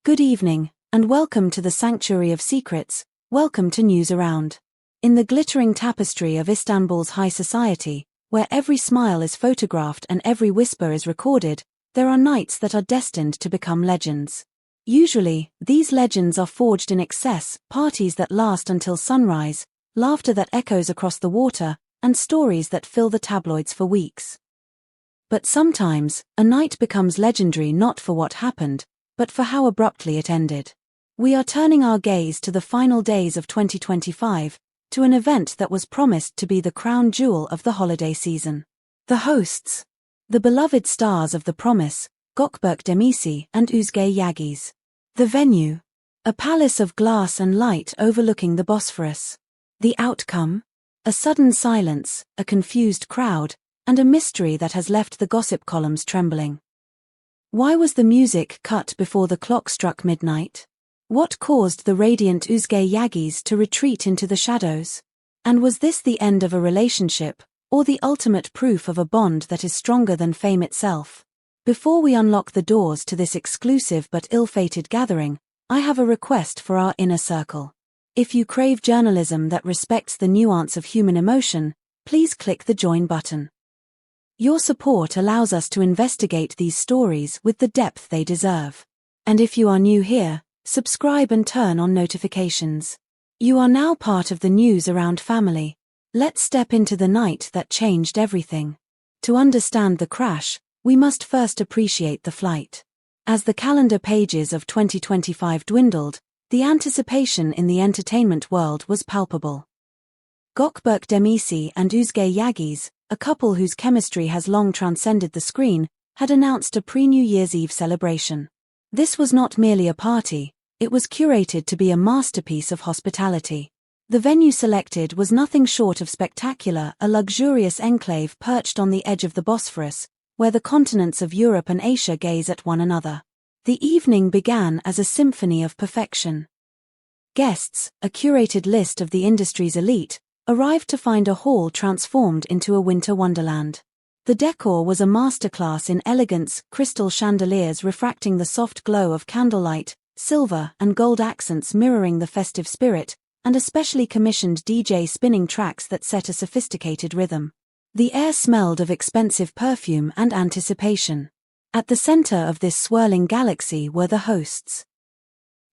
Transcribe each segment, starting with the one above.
Good evening, and welcome to the Sanctuary of Secrets. Welcome to News Around. In the glittering tapestry of Istanbul's high society, where every smile is photographed and every whisper is recorded, there are nights that are destined to become legends. Usually, these legends are forged in excess, parties that last until sunrise, laughter that echoes across the water, and stories that fill the tabloids for weeks. But sometimes, a night becomes legendary not for what happened, but for how abruptly it ended. We are turning our gaze to the final days of 2025, to an event that was promised to be the crown jewel of the holiday season. The hosts. The beloved stars of the promise, Gökberk Demirci and Özge Yağız. The venue. A palace of glass and light overlooking the Bosphorus. The outcome? A sudden silence, a confused crowd, and a mystery that has left the gossip columns trembling. Why was the music cut before the clock struck midnight? What caused the radiant Özge Yağız to retreat into the shadows? And was this the end of a relationship, or the ultimate proof of a bond that is stronger than fame itself? Before we unlock the doors to this exclusive but ill-fated gathering, I have a request for our inner circle. If you crave journalism that respects the nuance of human emotion, please click the join button. Your support allows us to investigate these stories with the depth they deserve. And if you are new here, subscribe and turn on notifications. You are now part of the News Around family. Let's step into the night that changed everything. To understand the crash, we must first appreciate the flight. As the calendar pages of 2025 dwindled, the anticipation in the entertainment world was palpable. Gökberk Demirci and Özge Yağız, a couple whose chemistry has long transcended the screen, had announced a pre-New Year's Eve celebration. This was not merely a party, it was curated to be a masterpiece of hospitality. The venue selected was nothing short of spectacular, a luxurious enclave perched on the edge of the Bosphorus, where the continents of Europe and Asia gaze at one another. The evening began as a symphony of perfection. Guests, a curated list of the industry's elite, arrived to find a hall transformed into a winter wonderland. The decor was a masterclass in elegance, crystal chandeliers refracting the soft glow of candlelight, silver and gold accents mirroring the festive spirit, and a specially commissioned DJ spinning tracks that set a sophisticated rhythm. The air smelled of expensive perfume and anticipation. At the center of this swirling galaxy were the hosts.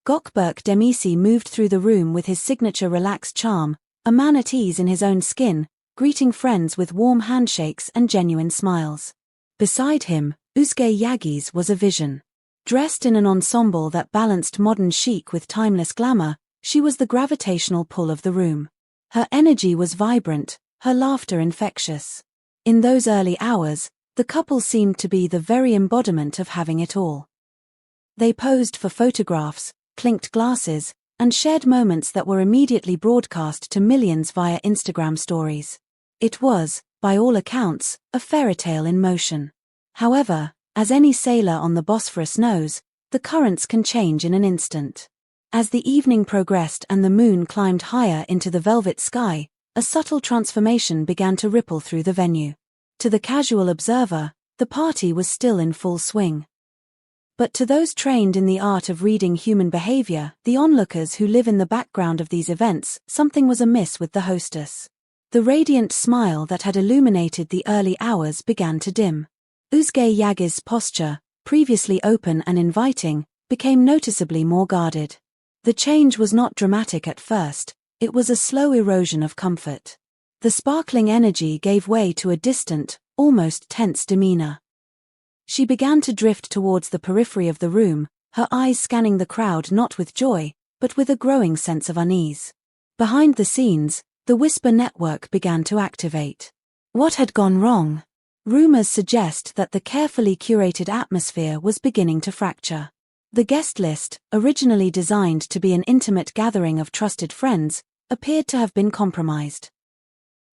Gökberk Demirci moved through the room with his signature relaxed charm, a man at ease in his own skin, greeting friends with warm handshakes and genuine smiles. Beside him, Özge Yağız was a vision. Dressed in an ensemble that balanced modern chic with timeless glamour, she was the gravitational pull of the room. Her energy was vibrant, her laughter infectious. In those early hours, the couple seemed to be the very embodiment of having it all. They posed for photographs, clinked glasses, and shared moments that were immediately broadcast to millions via Instagram stories. It was, by all accounts, a fairy tale in motion. However, as any sailor on the Bosphorus knows, the currents can change in an instant. As the evening progressed and the moon climbed higher into the velvet sky, a subtle transformation began to ripple through the venue. To the casual observer, the party was still in full swing. But to those trained in the art of reading human behavior, the onlookers who live in the background of these events, something was amiss with the hostess. The radiant smile that had illuminated the early hours began to dim. Özge Yağız's posture, previously open and inviting, became noticeably more guarded. The change was not dramatic at first, it was a slow erosion of comfort. The sparkling energy gave way to a distant, almost tense demeanor. She began to drift towards the periphery of the room, her eyes scanning the crowd not with joy, but with a growing sense of unease. Behind the scenes, the whisper network began to activate. What had gone wrong? Rumors suggest that the carefully curated atmosphere was beginning to fracture. The guest list, originally designed to be an intimate gathering of trusted friends, appeared to have been compromised.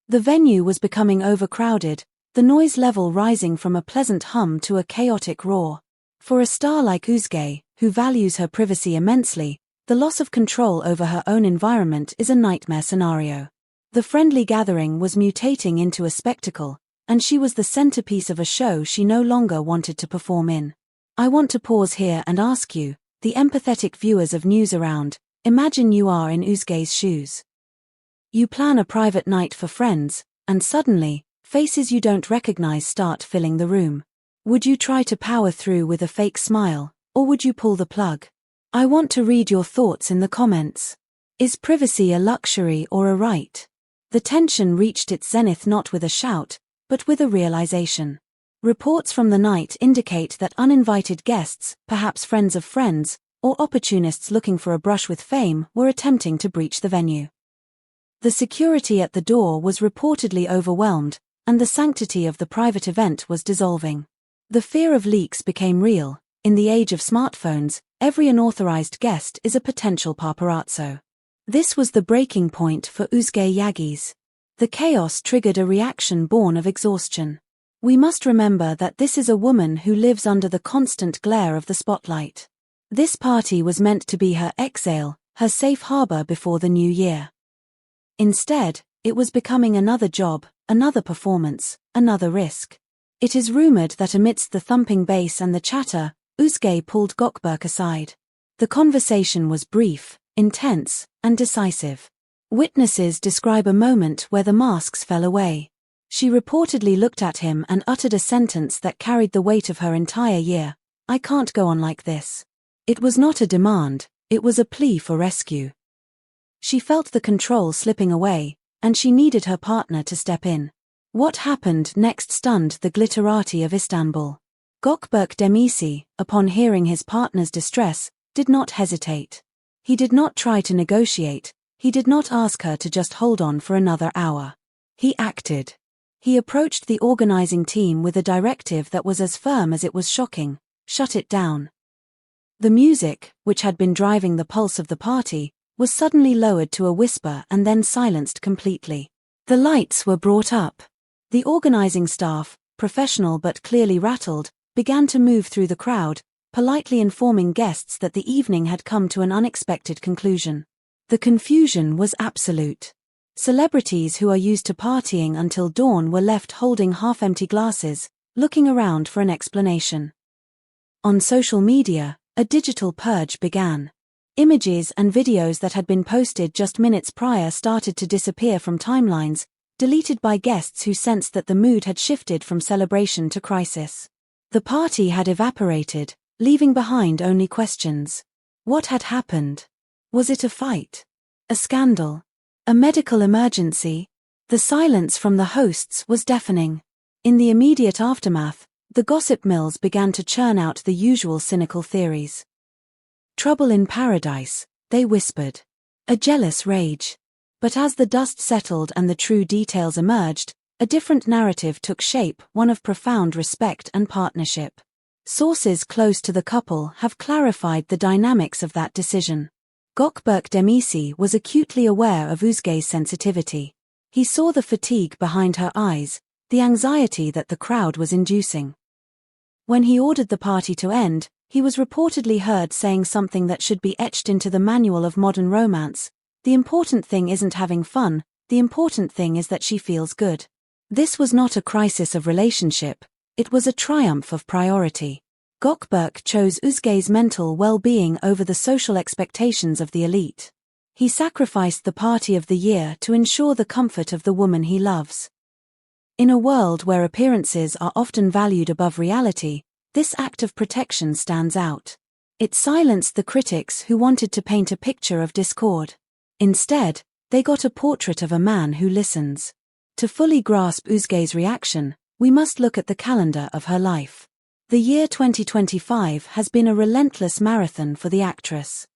The venue was becoming overcrowded, the noise level rising from a pleasant hum to a chaotic roar. For a star like Özge, who values her privacy immensely, the loss of control over her own environment is a nightmare scenario. The friendly gathering was mutating into a spectacle, and she was the centerpiece of a show she no longer wanted to perform in. I want to pause here and ask you, The empathetic viewers of News Around, imagine you are in Özge's shoes. You plan a private night for friends, and suddenly, faces you don't recognize start filling the room. Would you try to power through with a fake smile, or would you pull the plug? I want to read your thoughts in the comments. Is privacy a luxury or a right? The tension reached its zenith not with a shout, but with a realization. Reports from the night indicate that uninvited guests, perhaps friends of friends, or opportunists looking for a brush with fame, were attempting to breach the venue. The security at the door was reportedly overwhelmed, and the sanctity of the private event was dissolving. The fear of leaks became real. In the age of smartphones, every unauthorized guest is a potential paparazzo. This was the breaking point for Özge Yağız. The chaos triggered a reaction born of exhaustion. We must remember that this is a woman who lives under the constant glare of the spotlight. This party was meant to be her exhale, her safe harbor before the new year. Instead, it was becoming another job, another performance, another risk. It is rumored that amidst the thumping bass and the chatter, Özge pulled Gökberk aside. The conversation was brief, intense, and decisive. Witnesses describe a moment where the masks fell away. She reportedly looked at him and uttered a sentence that carried the weight of her entire year. I can't go on like this. It was not a demand, it was a plea for rescue. She felt the control slipping away, and she needed her partner to step in. What happened next stunned the glitterati of Istanbul. Gökberk Demirci, upon hearing his partner's distress, did not hesitate. He did not try to negotiate, he did not ask her to just hold on for another hour. He acted. He approached the organizing team with a directive that was as firm as it was shocking: shut it down. The music, which had been driving the pulse of the party, was suddenly lowered to a whisper and then silenced completely. The lights were brought up. The organizing staff, professional but clearly rattled, began to move through the crowd, politely informing guests that the evening had come to an unexpected conclusion. The confusion was absolute. Celebrities who are used to partying until dawn were left holding half-empty glasses, looking around for an explanation. On social media, a digital purge began. Images and videos that had been posted just minutes prior started to disappear from timelines, deleted by guests who sensed that the mood had shifted from celebration to crisis. The party had evaporated, leaving behind only questions. What had happened? Was it a fight? A scandal? A medical emergency? The silence from the hosts was deafening. In the immediate aftermath, the gossip mills began to churn out the usual cynical theories. Trouble in paradise, they whispered. A jealous rage. But as the dust settled and the true details emerged, a different narrative took shape, one of profound respect and partnership. Sources close to the couple have clarified the dynamics of that decision. Gökberk Demirci was acutely aware of Özge's sensitivity. He saw the fatigue behind her eyes, the anxiety that the crowd was inducing. When he ordered the party to end, he was reportedly heard saying something that should be etched into the manual of modern romance: the important thing isn't having fun, the important thing is that she feels good. This was not a crisis of relationship, it was a triumph of priority. Gökberk chose Özge's mental well-being over the social expectations of the elite. He sacrificed the party of the year to ensure the comfort of the woman he loves. In a world where appearances are often valued above reality, this act of protection stands out. It silenced the critics who wanted to paint a picture of discord. Instead, they got a portrait of a man who listens. To fully grasp Özge's reaction, we must look at the calendar of her life. The year 2025 has been a relentless marathon for the actress.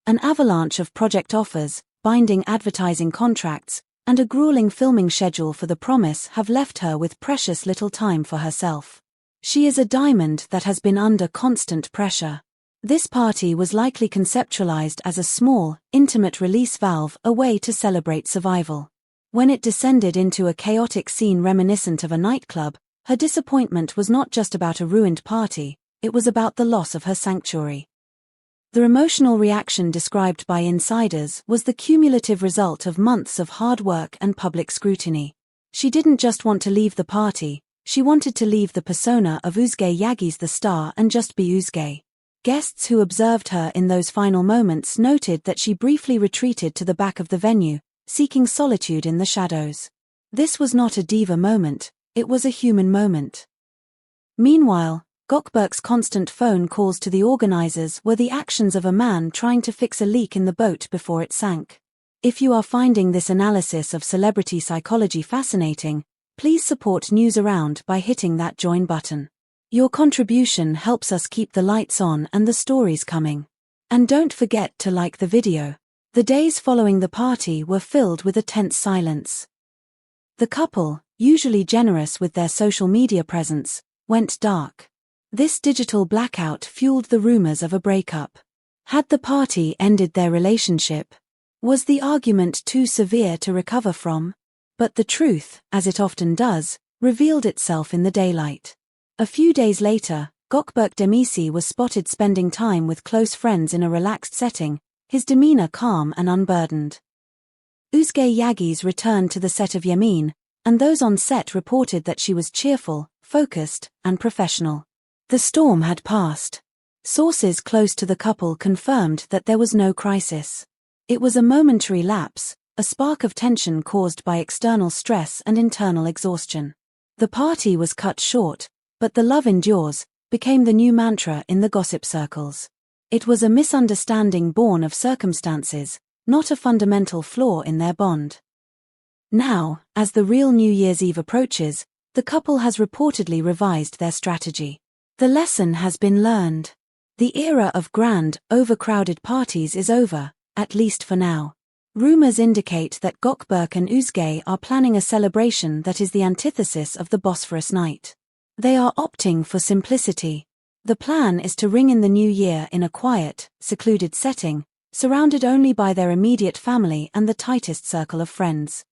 An avalanche of project offers, binding advertising contracts, and a grueling filming schedule for The Promise have left her with precious little time for herself. She is a diamond that has been under constant pressure. This party was likely conceptualized as a small, intimate release valve, a way to celebrate survival. When it descended into a chaotic scene reminiscent of a nightclub, her disappointment was not just about a ruined party, it was about the loss of her sanctuary. The emotional reaction described by insiders was the cumulative result of months of hard work and public scrutiny. She didn't just want to leave the party, she wanted to leave the persona of Özge Yağız the star and just be Özge. Guests who observed her in those final moments noted that she briefly retreated to the back of the venue, seeking solitude in the shadows. This was not a diva moment, it was a human moment. Meanwhile, Gökberk's constant phone calls to the organizers were the actions of a man trying to fix a leak in the boat before it sank. If you are finding this analysis of celebrity psychology fascinating, please support News Around by hitting that join button. Your contribution helps us keep the lights on and the stories coming. And don't forget to like the video. The days following the party were filled with a tense silence. The couple, usually generous with their social media presence, went dark. This digital blackout fueled the rumors of a breakup. Had the party ended their relationship? Was the argument too severe to recover from? But the truth, as it often does, revealed itself in the daylight. A few days later, Gökberk Demirci was spotted spending time with close friends in a relaxed setting, his demeanor calm and unburdened. Özge Yağız returned to the set of Yemin, and those on set reported that she was cheerful, focused, and professional. The storm had passed. Sources close to the couple confirmed that there was no crisis. It was a momentary lapse, a spark of tension caused by external stress and internal exhaustion. The party was cut short, but the love endures became the new mantra in the gossip circles. It was a misunderstanding born of circumstances, not a fundamental flaw in their bond. Now, as the real New Year's Eve approaches, the couple has reportedly revised their strategy. The lesson has been learned. The era of grand, overcrowded parties is over, at least for now. Rumors indicate that Gökberk and Özge are planning a celebration that is the antithesis of the Bosphorus night. They are opting for simplicity. The plan is to ring in the new year in a quiet, secluded setting, surrounded only by their immediate family and the tightest circle of friends.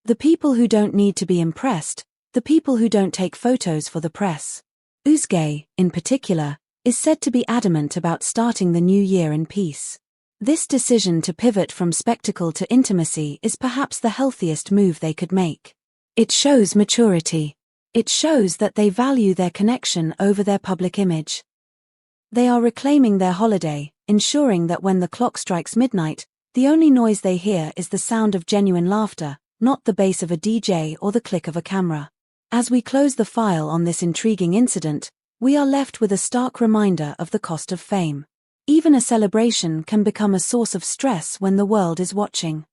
The people who don't need to be impressed, the people who don't take photos for the press. Özge, in particular, is said to be adamant about starting the new year in peace. This decision to pivot from spectacle to intimacy is perhaps the healthiest move they could make. It shows maturity. It shows that they value their connection over their public image. They are reclaiming their holiday, ensuring that when the clock strikes midnight, the only noise they hear is the sound of genuine laughter, not the bass of a DJ or the click of a camera. As we close the file on this intriguing incident, we are left with a stark reminder of the cost of fame. Even a celebration can become a source of stress when the world is watching.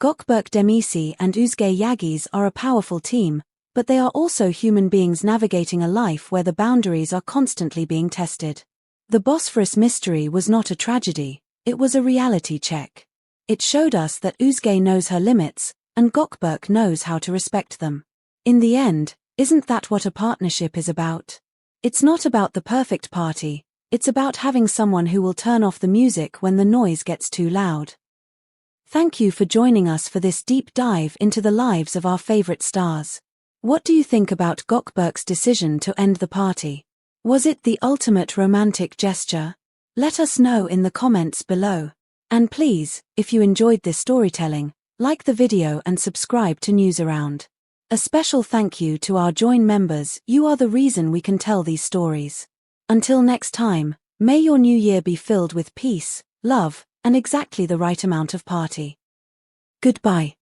Gökberk Demirci and Özge Yağız are a powerful team, but they are also human beings navigating a life where the boundaries are constantly being tested. The Bosphorus mystery was not a tragedy, it was a reality check. It showed us that Özge knows her limits, and Gökberk knows how to respect them. In the end, isn't that what a partnership is about? It's not about the perfect party. It's about having someone who will turn off the music when the noise gets too loud. Thank you for joining us for this deep dive into the lives of our favorite stars. What do you think about Gökberk's decision to end the party? Was it the ultimate romantic gesture? Let us know in the comments below. And please, if you enjoyed this storytelling, like the video and subscribe to News Around. A special thank you to our Join members, you are the reason we can tell these stories. Until next time, may your new year be filled with peace, love, and exactly the right amount of party. Goodbye.